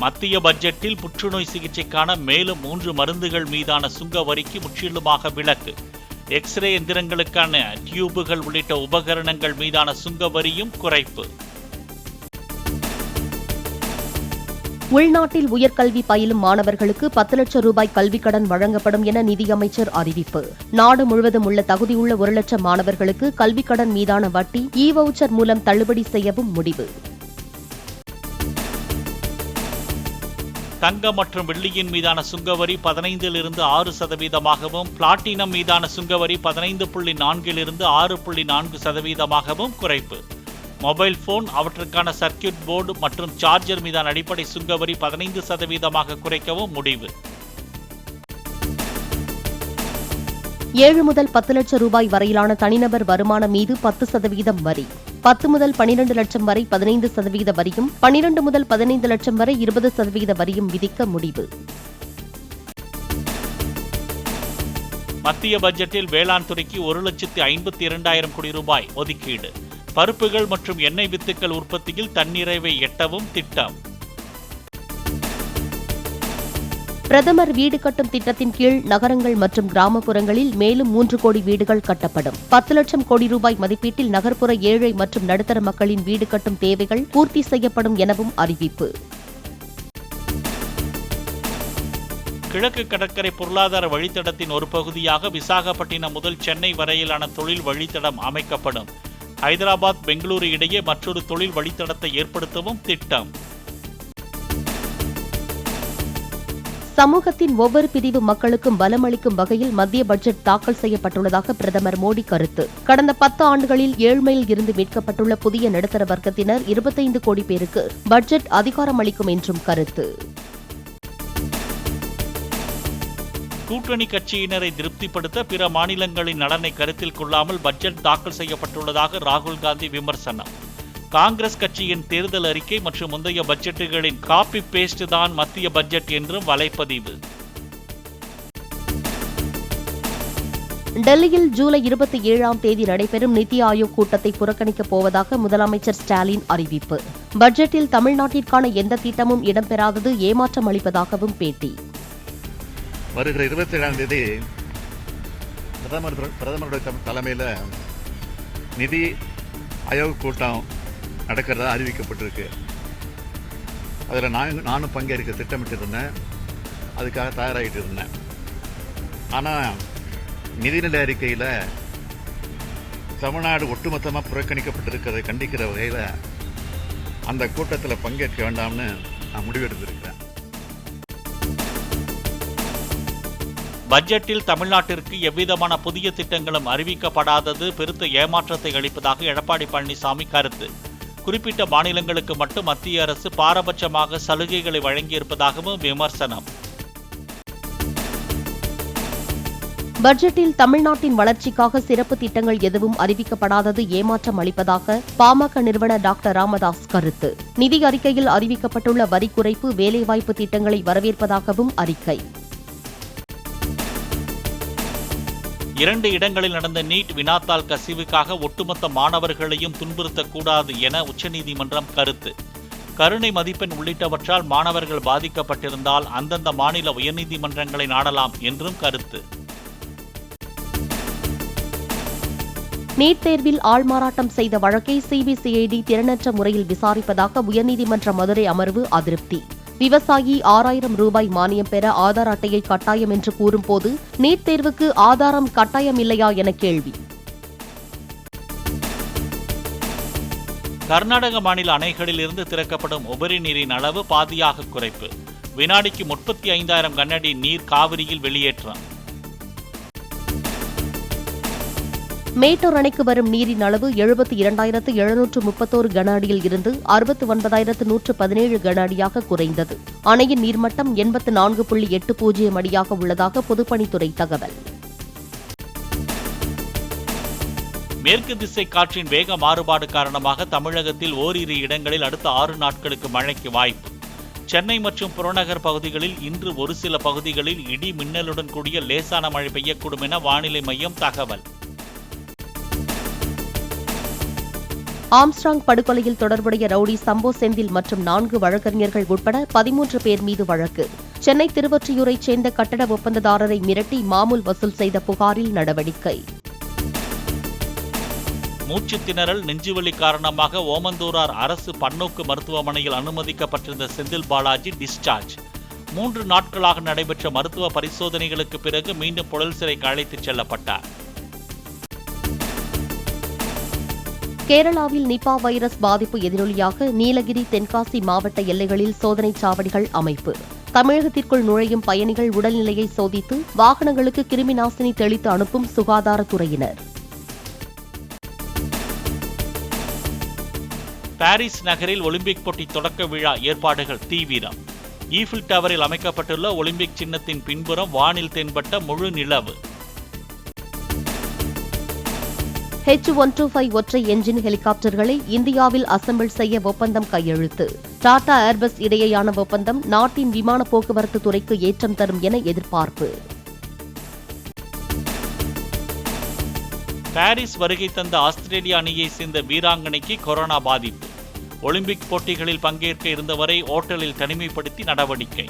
மத்திய பட்ஜெட்டில் புற்றுநோய் சிகிச்சைக்கான மேலும் 3 மருந்துகள் மீதான சுங்க வரிக்கு முற்றிலுமாக விலக்கு. எக்ஸ்ரே எந்திரங்களுக்கான டியூபுகள் உள்ளிட்ட உபகரணங்கள் மீதான சுங்க வரியும் குறைப்பு. உள்நாட்டில் உயர்கல்வி பயிலும் மாணவர்களுக்கு 10 லட்சம் ரூபாய் கல்விக் கடன் வழங்கப்படும் என நிதியமைச்சர் அறிவிப்பு. நாடு முழுவதும் உள்ள தகுதியுள்ள 1 லட்சம் மாணவர்களுக்கு கல்விக் கடன் மீதான வட்டி இ-வவுச்சர் மூலம் தள்ளுபடி செய்யவும் முடிவு. தங்கம் மற்றும் வெள்ளியின் மீதான சுங்கவரி 15லிருந்து 6%, பிளாட்டினம் மீதான சுங்கவரி 15.4லிருந்து 6.4%, குறைப்பு. மொபைல் போன், அவற்றுக்கான சர்க்கியூட் போர்டு மற்றும் சார்ஜர் மீதான அடிப்படை சுங்கவரி 15% குறைக்கவும் முடிவு. 7 முதல் 10 லட்சம் ரூபாய் வரையிலான தனிநபர் வருமானம் மீது 10% வரி, 10 முதல் 12 லட்சம் வரை 15% வரியும், 12 முதல் 15 லட்சம் வரை 20% வரியும் விதிக்க முடிவு. மத்திய பட்ஜெட்டில் வேளாண் துறைக்கு 1,52,000 கோடி ரூபாய் ஒதுக்கீடு. பருப்புகள் மற்றும் எண்ணெய் வித்துக்கள் உற்பத்தியில் தன்னிறைவை எட்டவும் திட்டம். பிரதமர் வீடு கட்டும் திட்டத்தின் கீழ் நகரங்கள் மற்றும் கிராமப்புறங்களில் மேலும் 3 கோடி வீடுகள் கட்டப்படும். 10 லட்சம் கோடி ரூபாய் மதிப்பீட்டில் நகர்ப்புற ஏழை மற்றும் நடுத்தர மக்களின் வீடு கட்டும் தேவைகள் பூர்த்தி செய்யப்படும் எனவும் அறிவிப்பு. கிழக்கு கடற்கரை பொருளாதார வழித்தடத்தின் ஒரு பகுதியாக விசாகப்பட்டினம் முதல் சென்னை வரையிலான தொழில் வழித்தடம் அமைக்கப்படும். ஹைதராபாத், பெங்களூரு இடையே மற்றொரு தொழில் வழித்தடத்தை ஏற்படுத்தவும் திட்டம். சமூகத்தின் ஒவ்வொரு பிரிவு மக்களுக்கும் பலமளிக்கும் வகையில் மத்திய பட்ஜெட் தாக்கல் செய்யப்பட்டுள்ளதாக பிரதமர் மோடி கருத்து. கடந்த 10 ஆண்டுகளில் ஏழ்மையில் இருந்து மீட்கப்பட்டுள்ள புதிய நடுத்தர வர்க்கத்தினர் 25 கோடி பேருக்கு பட்ஜெட் அதிகாரம் அளிக்கும் என்றும் கருத்து. கூட்டணி கட்சியினரை திருப்திப்படுத்த பிற மாநிலங்களின் நலனை கருத்தில் கொள்ளாமல் பட்ஜெட் தாக்கல் செய்யப்பட்டுள்ளதாக ராகுல் காந்தி விமர்சனம். காங்கிரஸ் கட்சியின் தேர்தல் அறிக்கை மற்றும் முந்தைய பட்ஜெட்டுகளின் காப்பி பேஸ்ட் தான் மத்திய பட்ஜெட் என்றும் வலைப்பதிவு. டெல்லியில் ஜூலை 27ஆம் தேதி நடைபெறும் நித்தி ஆயோக் கூட்டத்தை புறக்கணிக்கப் போவதாக முதலமைச்சர் ஸ்டாலின் அறிவிப்பு. பட்ஜெட்டில் தமிழ்நாட்டிற்கான எந்த திட்டமும் இடம்பெறாதது ஏமாற்றம் அளிப்பதாகவும் பேட்டி. வருகிற 27ஆம் தேதி பிரதமருடைய தலைமையில் நிதி ஆயோக் கூட்டம் நடக்கிறதா அறிவிக்கப்பட்டிருக்கு. அதில் நானும் பங்கேற்க திட்டமிட்டு இருந்தேன், அதுக்காக தயாராகிட்டு இருந்தேன். ஆனால் நிதிநிலை அறிக்கையில் தமிழ்நாடு ஒட்டுமொத்தமாக புறக்கணிக்கப்பட்டிருக்கிறதை கண்டிக்கிற வகையில் அந்த கூட்டத்தில் பங்கேற்க வேண்டாம்னு நான் முடிவெடுத்திருக்கிறேன். பட்ஜெட்டில் தமிழ்நாட்டிற்கு எவ்விதமான புதிய திட்டங்களும் அறிவிக்கப்படாதது பெருத்த ஏமாற்றத்தை அளிப்பதாக எடப்பாடி பழனிசாமி கருத்து. குறிப்பிட்ட மாநிலங்களுக்கு மட்டும் மத்திய அரசு பாரபட்சமாக சலுகைகளை வழங்கியிருப்பதாகவும் விமர்சனம். பட்ஜெட்டில் தமிழ்நாட்டின் வளர்ச்சிக்காக சிறப்பு திட்டங்கள் எதுவும் அறிவிக்கப்படாதது ஏமாற்றம் அளிப்பதாக பாமக நிறுவனர் டாக்டர் ராமதாஸ் கருத்து. நிதி அறிக்கையில் அறிவிக்கப்பட்டுள்ள வரி குறைப்பு, வேலைவாய்ப்பு திட்டங்களை வரவேற்பதாகவும் அறிக்கை. 2 இடங்களில் நடந்த நீட் வினாத்தாள் கசிவுக்காக ஒட்டுமொத்த மாணவர்களையும் துன்புறுத்தக்கூடாது என உச்சநீதிமன்றம் கருத்து. கருணை மதிப்பெண் உள்ளிட்டவற்றால் மாணவர்கள் பாதிக்கப்பட்டிருந்தால் அந்தந்த மாநில உயர்நீதிமன்றங்களை நாடலாம் என்றும் கருத்து. நீட் தேர்வில் ஆள்மாறாட்டம் செய்த வழக்கை சிபிசிஐடி திறனற்ற முறையில் விசாரிப்பதாக உயர்நீதிமன்ற மதுரை அமர்வு அதிருப்தி. விவசாயி 6000 ரூபாய் மானியம் பெற ஆதார் அட்டையை கட்டாயம் என்று கூறும்போது நீட் தேர்வுக்கு ஆதாரம் கட்டாயம் இல்லையா என கேள்வி. கர்நாடக மாநில அணைகளில் இருந்து திறக்கப்படும் உபரி நீரின் அளவு பாதியாக குறைப்பு. வினாடிக்கு 35,000 கனஅடி நீர் காவிரியில் வெளியேற்றம். மேட்டூர் அணைக்கு வரும் நீரின் அளவு 72,731 கன அடியில் இருந்து 69,117 கன அடியாக குறைந்தது. அணையின் நீர்மட்டம் 84.80 அடியாக உள்ளதாக பொதுப்பணித்துறை தகவல். மேற்கு திசை காற்றின் வேக மாறுபாடு காரணமாக தமிழகத்தில் ஓரிரு இடங்களில் அடுத்த 6 நாட்களுக்கு மழைக்கு வாய்ப்பு. சென்னை மற்றும் புறநகர் பகுதிகளில் இன்று ஒரு சில பகுதிகளில் இடி மின்னலுடன் கூடிய லேசான மழை பெய்யக்கூடும் என வானிலை மையம் தகவல். ஆம்ஸ்ட்ராங் படுகொலையில் தொடர்புடைய ரவுடி சம்போ செந்தில் மற்றும் 4 வழக்கறிஞர்கள் உட்பட 13 பேர் மீது வழக்கு. சென்னை திருவொற்றியூரைச் சேர்ந்த கட்டட ஒப்பந்ததாரரை மிரட்டி மாமூல் வசூல் செய்த புகாரில் நடவடிக்கை. மூச்சுத் திணறல், நெஞ்சுவலி காரணமாக ஓமந்தூரார் அரசு பன்னோக்கு மருத்துவமனையில் அனுமதிக்கப்பட்டிருந்த செந்தில் பாலாஜி டிஸ்சார்ஜ். 3 நாட்களாக நடைபெற்ற மருத்துவ பரிசோதனைகளுக்கு பிறகு மீண்டும் புழல் சிறைக்கு அழைத்துச் செல்லப்பட்டார். கேரளாவில் நிபா வைரஸ் பாதிப்பு எதிரொலியாக நீலகிரி, தென்காசி மாவட்ட எல்லைகளில் சோதனைச் சாவடிகள் அமைப்பு. தமிழகத்திற்குள் நுழையும் பயணிகள் உடல்நிலையை சோதித்து வாகனங்களுக்கு கிருமிநாசினி தெளித்து அனுப்பும் சுகாதாரத்துறையினர். பாரிஸ் நகரில் ஒலிம்பிக் போட்டி தொடக்க விழா ஏற்பாடுகள் தீவிரம். ஈஃபில் டவரில் அமைக்கப்பட்டுள்ள ஒலிம்பிக் சின்னத்தின் பின்புறம் வானில் தென்பட்ட முழு நிலவு. H-125 ஒற்றை என்ஜின் ஹெலிகாப்டர்களை இந்தியாவில் அசெம்பிள் செய்ய ஒப்பந்தம் கையெழுத்து. டாடா ஏர்பஸ் இடையேயான ஒப்பந்தம் நாட்டின் விமான போக்குவரத்து துறைக்கு ஏற்றம் தரும் என எதிர்பார்ப்பு. பாரிஸ் வருகை தந்த ஆஸ்திரேலிய அணியை சேர்ந்த வீராங்கனைக்கு கொரோனா பாதிப்பு. ஒலிம்பிக் போட்டிகளில் பங்கேற்க இருந்தவரை ஓட்டலில் தனிமைப்படுத்தி நடவடிக்கை.